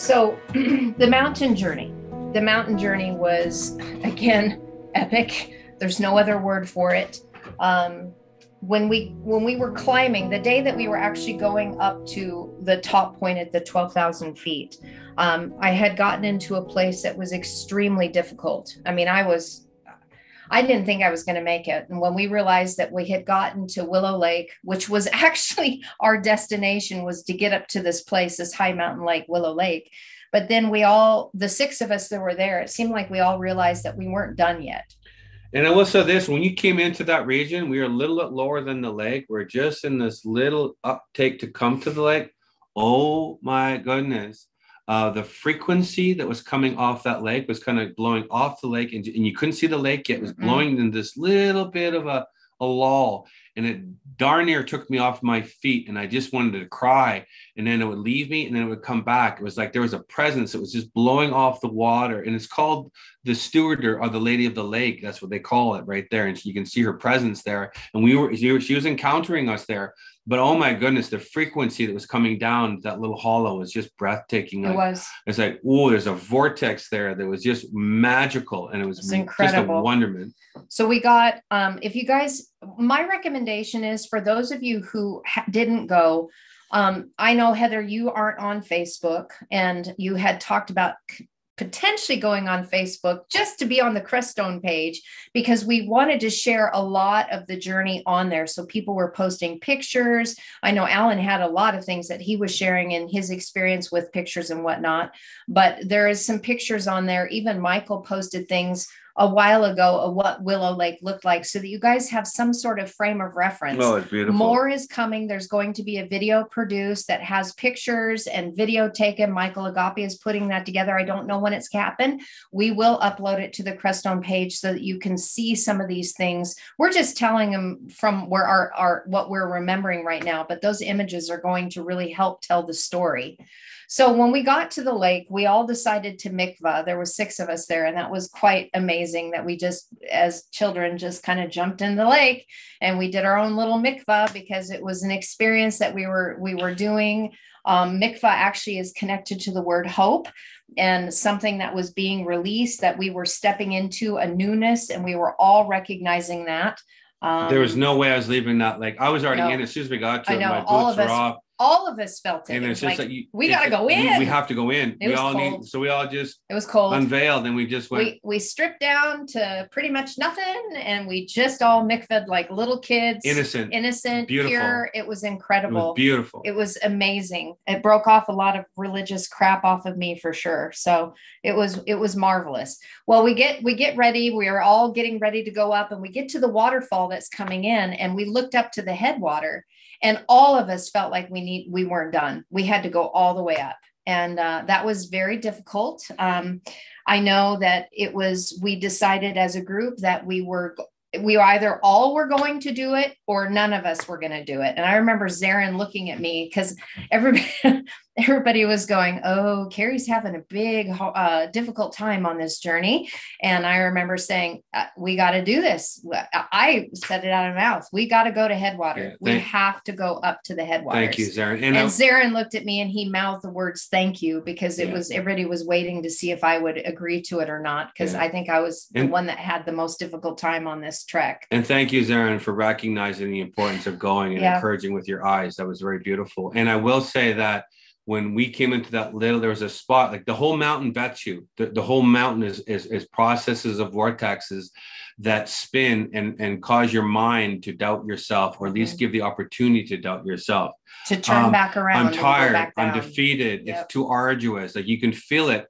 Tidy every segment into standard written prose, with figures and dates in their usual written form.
So the mountain journey, was, again, epic. There's no other word for it. Um, when we were climbing, the day that we were actually going up to the top point at the 12,000 feet, I had gotten into a place that was extremely difficult. I mean, I didn't think I was going to make it. And when we realized that we had gotten to Willow Lake, which was actually our destination, was to get up to this place, this high mountain lake, Willow Lake. But then the six of us that were there, it seemed like we all realized that we weren't done yet. And I will say this, when you came into that region, we were a little bit lower than the lake. We're just in this little uptake to come to the lake. Oh my goodness. The frequency that was coming off that lake was kind of blowing off the lake, and you couldn't see the lake yet. It was blowing in this little bit of a lull, and it darn near took me off my feet, and I just wanted to cry, and then it would leave me, and then it would come back. It was like there was a presence that was just blowing off the water, and it's called the steward or the lady of the lake. That's what they call it right there, and you can see her presence there, and she was encountering us there. But oh my goodness, the frequency that was coming down that little hollow was just breathtaking. It was. It's like, oh, there's a vortex there that was just magical, and it was incredible. Just a wonderment. So we got, if you guys, my recommendation is for those of you who didn't go, I know, Heather, you aren't on Facebook, and you had talked about potentially going on Facebook just to be on the Crestone page, because we wanted to share a lot of the journey on there. So people were posting pictures. I know Alan had a lot of things that he was sharing in his experience with pictures and whatnot, but there is some pictures on there. Even Michael posted things a while ago of what Willow Lake looked like, so that you guys have some sort of frame of reference. Oh, it's beautiful. More is coming. There's going to be a video produced that has pictures and video taken. Michael Agape is putting that together. I don't know when it's happened. We will upload it to the Crestone page so that you can see some of these things. We're just telling them from where our what we're remembering right now, but those images are going to really help tell the story. So when we got to the lake, we all decided to mikvah. There were 6 of us there, and that was quite amazing that we just, as children, just kind of jumped in the lake and we did our own little mikvah, because it was an experience that we were doing. Mikvah actually is connected to the word hope, and something that was being released, that we were stepping into a newness, and we were all recognizing that. There was no way I was leaving that lake. I was already in as soon as we got to it. My boots were off. All of us felt it. And it's just like, we got to go in. We have to go in. It was cold. So we all just, it was cold, unveiled, and we just went. We stripped down to pretty much nothing, and we just all mikvahed like little kids. Innocent, beautiful. Pure. It was incredible. It was beautiful. It was amazing. It broke off a lot of religious crap off of me, for sure. So it was marvelous. Well, we get ready. We are all getting ready to go up, and we get to the waterfall that's coming in, and we looked up to the headwater. And all of us felt like we weren't done. We had to go all the way up. And that was very difficult. I know that we decided as a group that we either all were going to do it or none of us were going to do it. And I remember Zarin looking at me, because everybody was going, oh, Carrie's having a big, difficult time on this journey. And I remember saying, we got to do this. I said it out of my mouth. We got to go to headwater. Yeah, we have to go up to the headwaters. Thank you, Zarin. And Zarin looked at me, and he mouthed the words, thank you, because everybody was waiting to see if I would agree to it or not. Because I think I was the one that had the most difficult time on this trek. And thank you, Zarin, for recognizing the importance of going and encouraging with your eyes. That was very beautiful. And I will say that when we came into that there was a spot, like the whole mountain bets you. The whole mountain is processes of vortexes that spin and cause your mind to doubt yourself, or at least give the opportunity to doubt yourself. To turn back around. I'm tired. I'm defeated. Yep. It's too arduous. Like you can feel it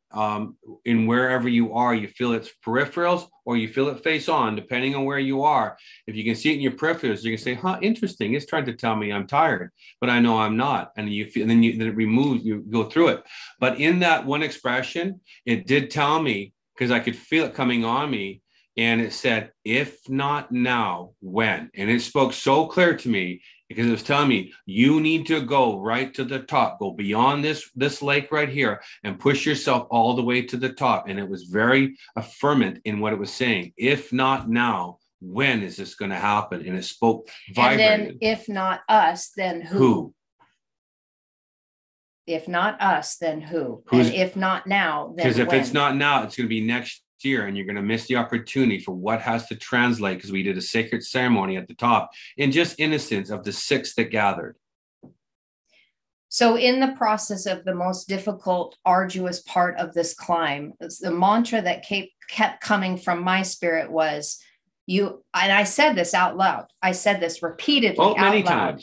in wherever you are. You feel its peripherals, or you feel it face on, depending on where you are. If you can see it in your peripherals, you can say, huh, interesting. It's trying to tell me I'm tired, but I know I'm not. And you feel, then it removes, you go through it. But in that one expression, it did tell me, because I could feel it coming on me. And it said, if not now, when? And it spoke so clear to me, because it was telling me, you need to go right to the top, go beyond this lake right here, and push yourself all the way to the top. And it was very affirmant in what it was saying. If not now, when is this going to happen? And it spoke, vibrated. And then if not us, then who? If not us, then who? And if not now, then because if when? it's not now, it's going to be next year, and you're going to miss the opportunity for what has to translate, because we did a sacred ceremony at the top in just innocence of the 6 that gathered. So in the process of the most difficult, arduous part of this climb, the mantra that kept coming from my spirit was, you, and I said this out loud. I said this repeatedly many out loud.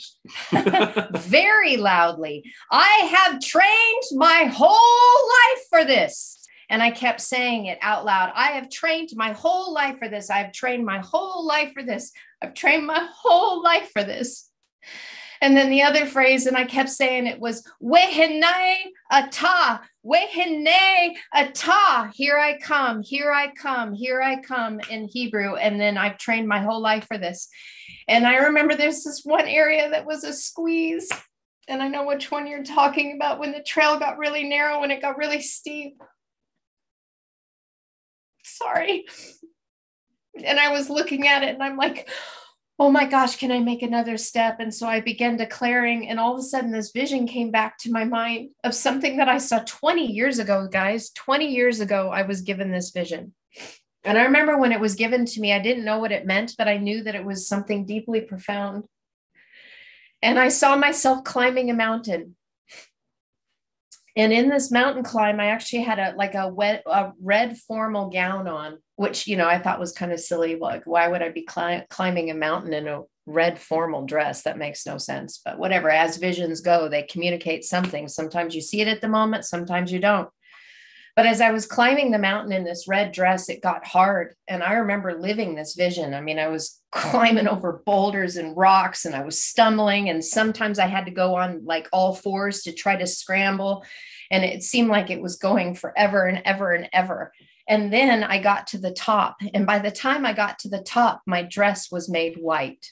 Times. Very loudly. I have trained my whole life for this. And I kept saying it out loud. I have trained my whole life for this. I've trained my whole life for this. I've trained my whole life for this. And then the other phrase, and I kept saying it, was Wehene ata, Wehene ata. Here I come, here I come, here I come in Hebrew. And then I've trained my whole life for this. And I remember there's this one area that was a squeeze. And I know which one you're talking about, when the trail got really narrow and it got really steep. Sorry. And I was looking at it and I'm like, oh my gosh, can I make another step? And so I began declaring, and all of a sudden this vision came back to my mind of something that I saw 20 years ago, guys. 20 years ago, I was given this vision. And I remember when it was given to me, I didn't know what it meant, but I knew that it was something deeply profound. And I saw myself climbing a mountain. And in this mountain climb, I actually had a red formal gown on, which, I thought was kind of silly. Like, why would I be climbing a mountain in a red formal dress? That makes no sense. But whatever, as visions go, they communicate something. Sometimes you see it at the moment, sometimes you don't. But as I was climbing the mountain in this red dress, it got hard. And I remember living this vision. I mean, I was climbing over boulders and rocks, and I was stumbling. And sometimes I had to go on like all fours to try to scramble. And it seemed like it was going forever and ever and ever. And then I got to the top. And by the time I got to the top, my dress was made white.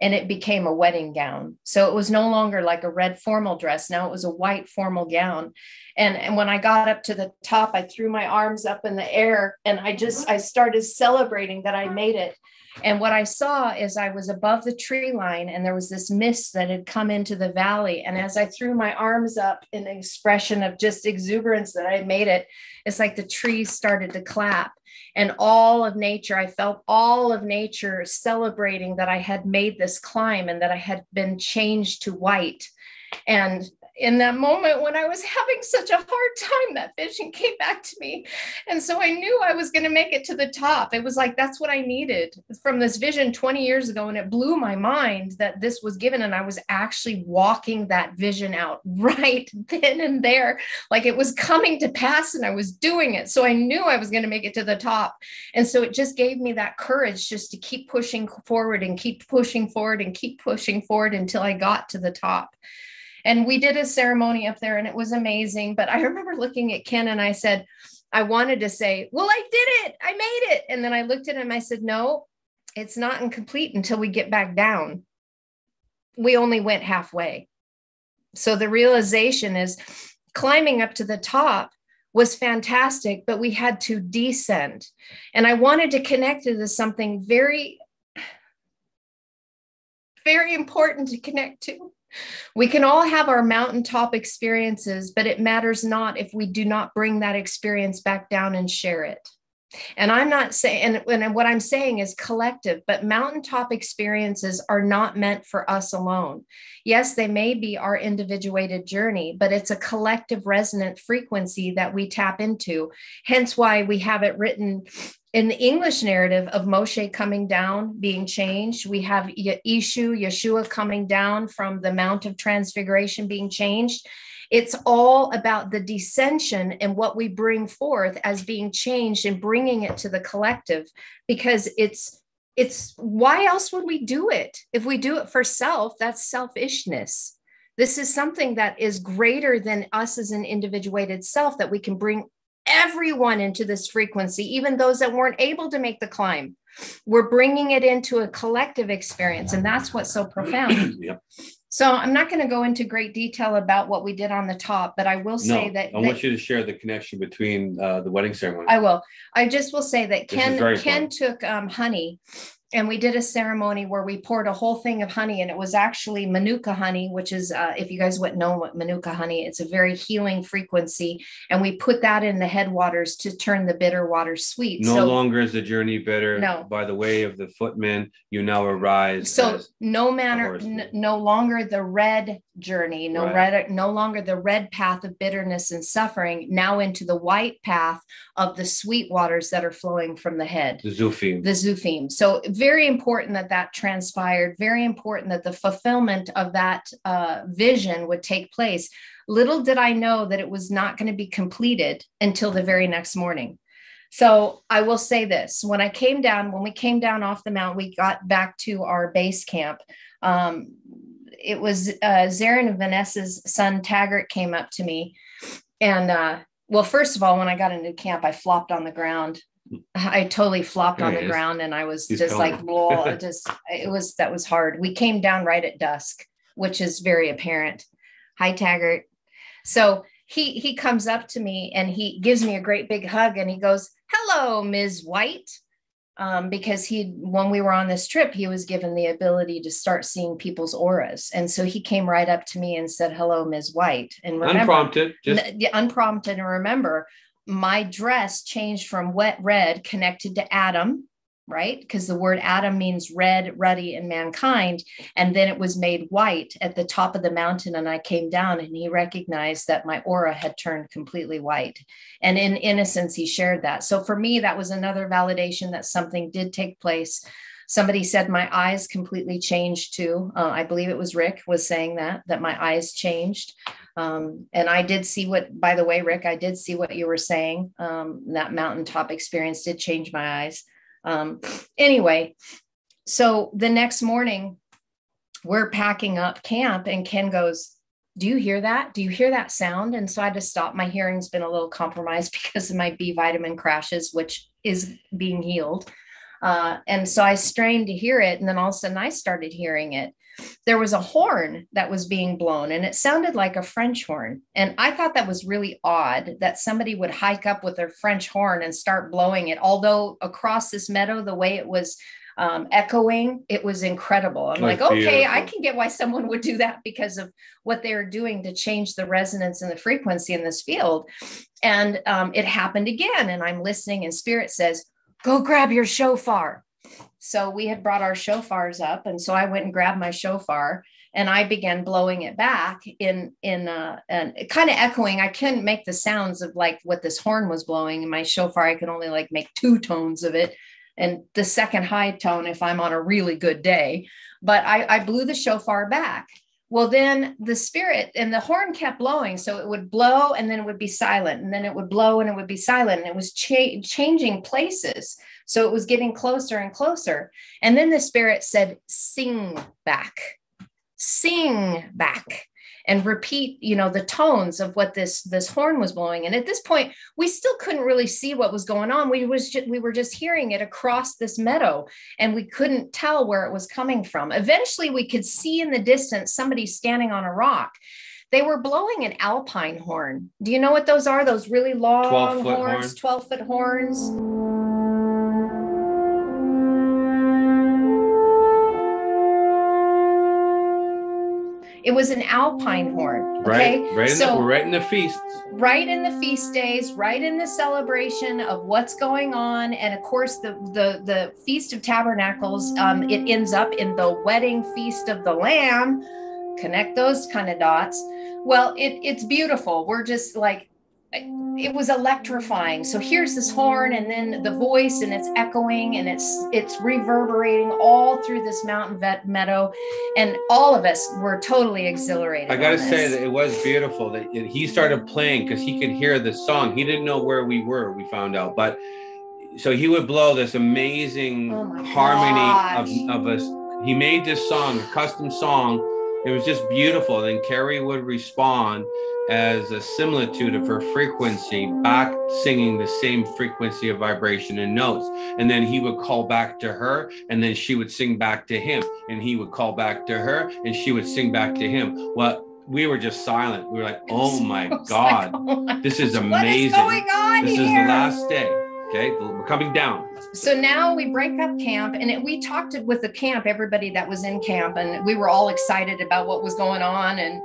And it became a wedding gown. So it was no longer like a red formal dress. Now it was a white formal gown. And when I got up to the top, I threw my arms up in the air and I started celebrating that I made it. And what I saw is I was above the tree line and there was this mist that had come into the valley. And as I threw my arms up in an expression of just exuberance that I had made it, it's like the trees started to clap. And all of nature, I felt all of nature celebrating that I had made this climb and that I had been changed to white. And in that moment when I was having such a hard time, that vision came back to me. And so I knew I was going to make it to the top. It was like, that's what I needed from this vision 20 years ago. And it blew my mind that this was given. And I was actually walking that vision out right then and there. Like it was coming to pass and I was doing it. So I knew I was going to make it to the top. And so it just gave me that courage just to keep pushing forward and keep pushing forward and keep pushing forward until I got to the top. And we did a ceremony up there and it was amazing. But I remember looking at Ken and I said, I wanted to say, well, I did it. I made it. And then I looked at him. I said, no, it's not incomplete until we get back down. We only went halfway. So the realization is climbing up to the top was fantastic, but we had to descend. And I wanted to connect it to something very, very important to connect to. We can all have our mountaintop experiences, but it matters not if we do not bring that experience back down and share it. And I'm not saying, and what I'm saying is collective, but mountaintop experiences are not meant for us alone. Yes, they may be our individuated journey, but it's a collective resonant frequency that we tap into. Hence why we have it written in the English narrative of Moshe coming down, being changed. We have Yeshua coming down from the Mount of Transfiguration, being changed. It's all about the descension and what we bring forth as being changed and bringing it to the collective, because it's why else would we do it? If we do it for self, that's selfishness. This is something that is greater than us as an individuated self, that we can bring everyone into this frequency, even those that weren't able to make the climb. We're bringing it into a collective experience. And that's what's so profound. Yep. So I'm not going to go into great detail about what we did on the top, but I will say that I want you to share the connection between the wedding ceremony. I will. I just will say that Ken took honey and we did a ceremony where we poured a whole thing of honey, and it was actually Manuka honey, which is, if you guys wouldn't know what Manuka honey, it's a very healing frequency. And we put that in the headwaters to turn the bitter water sweet. No longer is the journey bitter. No. By the way of the footman, you now arise. So no longer the red journey, no longer the red path of bitterness and suffering, now into the white path of the sweet waters that are flowing from the head. The Zufim. So very important that transpired. Very important that the fulfillment of that vision would take place. Little did I know that it was not going to be completed until the very next morning. So I will say this: when we came down off the mountain, we got back to our base camp. It was Zarin and Vanessa's son Taggart came up to me, and well, first of all, when I got into camp, I flopped on the ground. I totally flopped on the ground, and I was just like, whoa, that was hard. We came down right at dusk, which is very apparent. Hi, Taggart. So he comes up to me and he gives me a great big hug, and he goes, "Hello, Ms. White." Because when we were on this trip, he was given the ability to start seeing people's auras. And so he came right up to me and said, "Hello, Ms. White." And remember, unprompted. And remember, my dress changed from wet red, connected to Adam, right? Because the word Adam means red, ruddy, and mankind. And then it was made white at the top of the mountain. And I came down, and he recognized that my aura had turned completely white. And in innocence, he shared that. So for me, that was another validation that something did take place. Somebody said my eyes completely changed too. I believe it was Rick was saying that my eyes changed. And I did see by the way, Rick, I did see what you were saying. That mountaintop experience did change my eyes. Anyway, so the next morning we're packing up camp, and Ken goes, "Do you hear that? Do you hear that sound?" And so I had to stop. My hearing's been a little compromised because of my B vitamin crashes, which is being healed. And so I strained to hear it. And then all of a sudden I started hearing it. There was a horn that was being blown, and it sounded like a French horn. And I thought that was really odd that somebody would hike up with their French horn and start blowing it. Although across this meadow, the way it was echoing, it was incredible. I'm like, okay, beautiful. I can get why someone would do that because of what they were doing to change the resonance and the frequency in this field. And it happened again. And I'm listening, and Spirit says, "Go grab your shofar." So we had brought our shofars up. And so I went and grabbed my shofar, and I began blowing it back and kind of echoing. I couldn't make the sounds of like what this horn was blowing in my shofar. I could only like make 2 tones of it, and the second high tone if I'm on a really good day. But I blew the shofar back. Well, then the Spirit and the horn kept blowing. So it would blow, and then it would be silent, and then it would blow, and it would be silent. And it was changing places. So it was getting closer and closer. And then the Spirit said, sing back, and repeat, the tones of what this horn was blowing. And at this point, we still couldn't really see what was going on. We were just hearing it across this meadow, and we couldn't tell where it was coming from. Eventually, we could see in the distance somebody standing on a rock. They were blowing an alpine horn. Do you know what those are? Those really long horns, 12-foot horns. It was an alpine horn. Okay. Right in the feasts. Right in the feast days, right in the celebration of what's going on. And of course, the Feast of Tabernacles, it ends up in the wedding feast of the Lamb. Connect those kind of dots. Well, it's beautiful. We're just like, it was electrifying. So here's this horn, and then the voice, and it's echoing, and it's reverberating all through this mountain meadow, and all of us were totally exhilarated. I gotta say that it was beautiful that he started playing because he could hear the song. He didn't know where we were, we found out, but so he would blow this amazing harmony of us. He made this song, a custom song. It was just beautiful. And then Carrie would respond as a similitude of her frequency, back singing the same frequency of vibration and notes. And then he would call back to her, and then she would sing back to him, and he would call back to her, and she would sing back to him. Well, we were just silent. We were like, oh my God, this is amazing. What is going on This here? is the last day. Okay, we're coming down. So now we break up camp, and we talked with the camp, everybody that was in camp, and we were all excited about what was going on. And,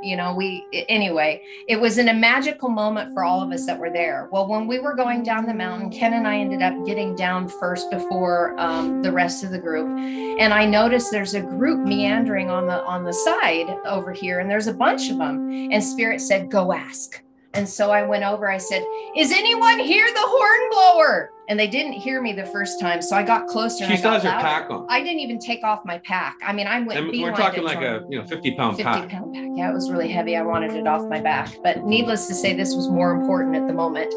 anyway, it was a magical moment for all of us that were there. Well, when we were going down the mountain, Ken and I ended up getting down first before the rest of the group. And I noticed there's a group meandering on the side over here, and there's a bunch of them. And Spirit said, go ask. And so I went over, I said, is anyone here the horn blower? And they didn't hear me the first time. So I got closer. She still has her pack on. I didn't even take off my pack. I mean, I went. And we're talking like a 50-pound pack. 50-pound pack. Yeah, it was really heavy. I wanted it off my back. But needless to say, this was more important at the moment.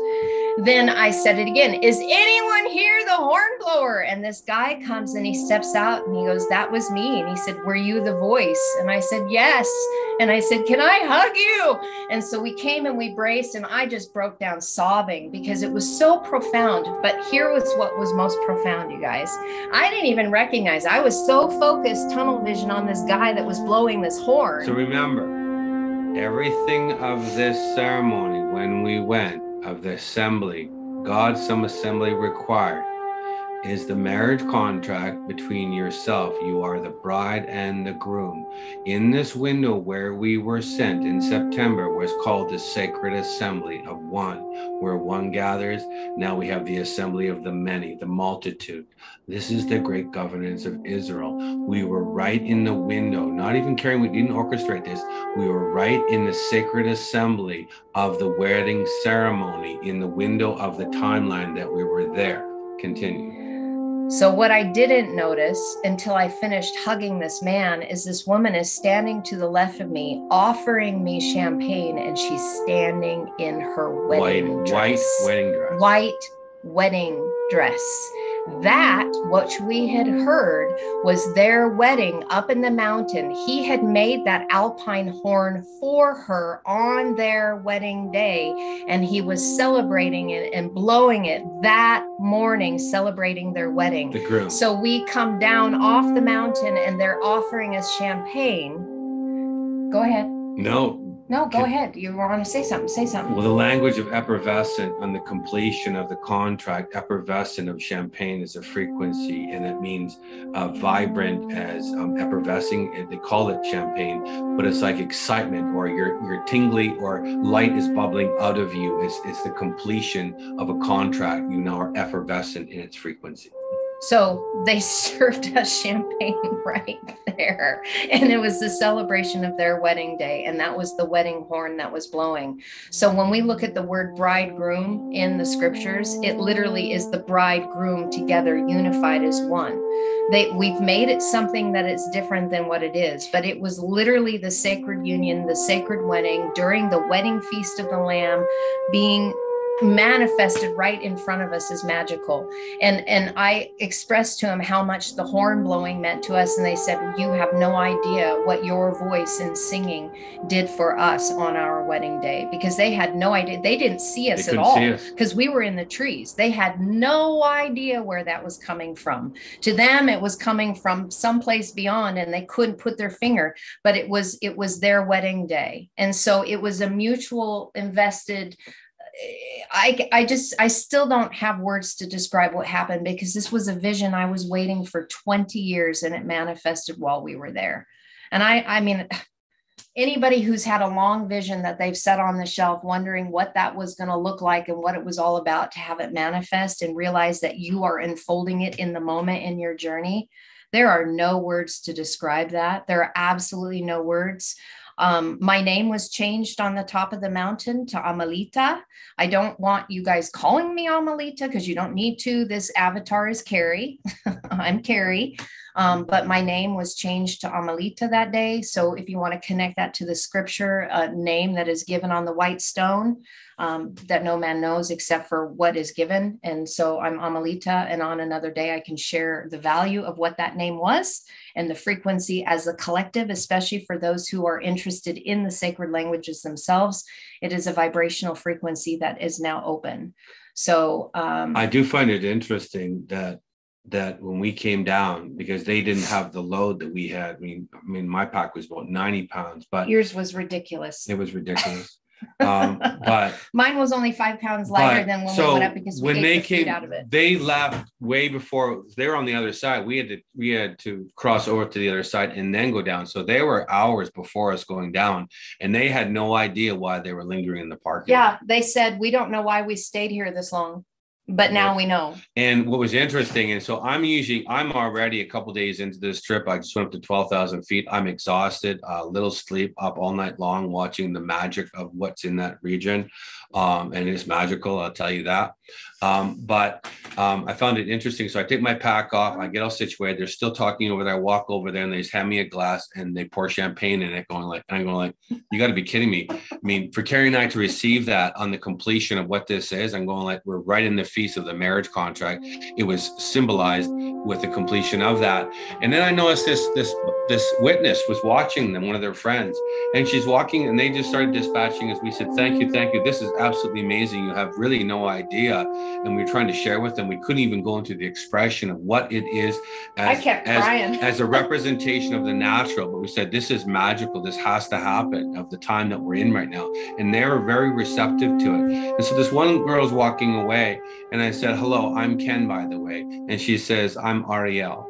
Then I said it again. Is anyone here the horn blower? And this guy comes and he steps out and he goes, that was me. And he said, were you the voice? And I said, yes. And I said, can I hug you? And so we came and we braced, and I just broke down sobbing because it was so profound. But here was what was most profound, you guys. I didn't even recognize. I was so focused, tunnel vision on this guy that was blowing this horn. So remember, everything of this ceremony, when we went, of the assembly, God's some assembly required, is the marriage contract between yourself. You are the bride and the groom. In this window where we were sent in September was called the sacred assembly of one, where one gathers. Now we have the assembly of the many, the multitude. This is the great governance of Israel. We were right in the window, not even caring, we didn't orchestrate this. We were right in the sacred assembly of the wedding ceremony, in the window of the timeline that we were there. Continue. So what I didn't notice until I finished hugging this man is this woman is standing to the left of me, offering me champagne, and she's standing in her wedding dress. White wedding dress. White wedding dress. That, what we had heard, was their wedding up in the mountain. He had made that alpine horn for her on their wedding day, and he was celebrating it and blowing it that morning, celebrating their wedding. The groom. So we come down off the mountain, and they're offering us champagne. Go ahead. No, go ahead. You want to say something. Say something. Well, the language of effervescent on the completion of the contract, effervescent of champagne is a frequency, and it means vibrant as effervescing. They call it champagne, but it's like excitement, or you're tingly, or light is bubbling out of you. It's the completion of a contract. You now are effervescent in its frequency. So they served us champagne right there. And it was the celebration of their wedding day. And that was the wedding horn that was blowing. So when we look at the word bridegroom in the scriptures, it literally is the bridegroom together, unified as one. We've made it something that is different than what it is, but it was literally the sacred union, the sacred wedding during the wedding feast of the Lamb being manifested right in front of us is magical. And I expressed to him how much the horn blowing meant to us. And they said, you have no idea what your voice and singing did for us on our wedding day, because they had no idea. They didn't see us at all because we were in the trees. They had no idea where that was coming from. To them, it was coming from someplace beyond, and they couldn't put their finger, but it was their wedding day. And so it was a mutual invested. I still don't have words to describe what happened, because this was a vision I was waiting for 20 years, and it manifested while we were there. And I mean, anybody who's had a long vision that they've set on the shelf, wondering what that was going to look like and what it was all about, to have it manifest and realize that you are unfolding it in the moment in your journey. There are no words to describe that. There are absolutely no words. My name was changed on the top of the mountain to Amalita. I don't want you guys calling me Amalita, because you don't need to. This avatar is Carrie. I'm Carrie. But my name was changed to Amalita that day. So if you want to connect that to the scripture, name that is given on the white stone, that no man knows except for what is given. And so I'm Amalita, and on another day I can share the value of what that name was and the frequency as a collective, especially for those who are interested in the sacred languages themselves. It is a vibrational frequency that is now open. So I do find it interesting that when we came down, because they didn't have the load that we had. I mean, my pack was about 90 pounds, but yours was ridiculous. It was ridiculous. But mine was only 5 pounds lighter than when we went up because when they came out of it. They left way before. They were on the other side. We had to cross over to the other side and then go down. So they were hours before us going down, and they had no idea why they were lingering in the parking lot. They said, we don't know why we stayed here this long. But now we know. And what was interesting, and so I'm already a couple days into this trip. I just went up to 12,000 feet. I'm exhausted, little sleep, up all night long, watching the magic of what's in that region. And it's magical, I'll tell you that. But I found it interesting. So I take my pack off, I get all situated. They're still talking over there. I walk over there and they just hand me a glass and they pour champagne in it, and I'm going like, you got to be kidding me. I mean, for Carrie and I to receive that on the completion of what this is, I'm going like, we're right in the feast of the marriage contract. It was symbolized with the completion of that. And then I noticed this witness was watching them, one of their friends, and she's walking, and they just started dispatching us. We said, thank you. This is absolutely amazing. You have really no idea. And we were trying to share with them. We couldn't even go into the expression of what it is I kept crying. as a representation of the natural. But we said, this is magical. This has to happen of the time that we're in right now. And they were very receptive to it. And so this one girl's walking away, and I said, hello, I'm Ken, by the way. And she says, I'm Ariel.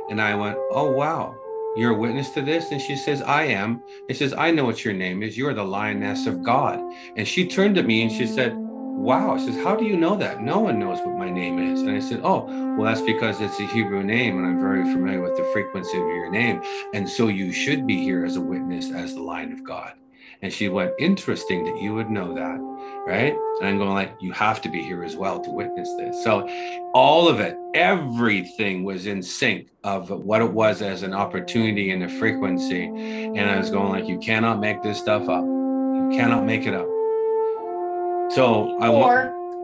And I went, oh, wow. You're a witness to this? And she says, I am. It says, I know what your name is. You're the Lioness of God. And she turned to me and she said, wow. She says, how do you know that? No one knows what my name is. And I said, oh, well, that's because it's a Hebrew name, and I'm very familiar with the frequency of your name. And so you should be here as a witness, as the Lion of God. And she went, interesting that you would know that, right? And I'm going like, you have to be here as well to witness this. So all of it, everything was in sync of what it was as an opportunity and a frequency. And I was going like, you cannot make this stuff up. You cannot make it up. So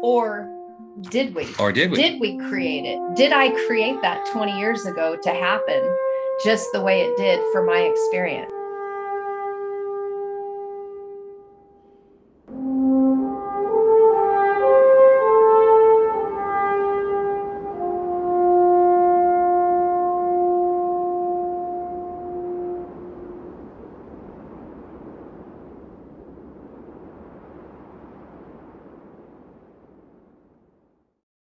or did we? Or did we? Did we create it? Did I create that 20 years ago to happen just the way it did for my experience?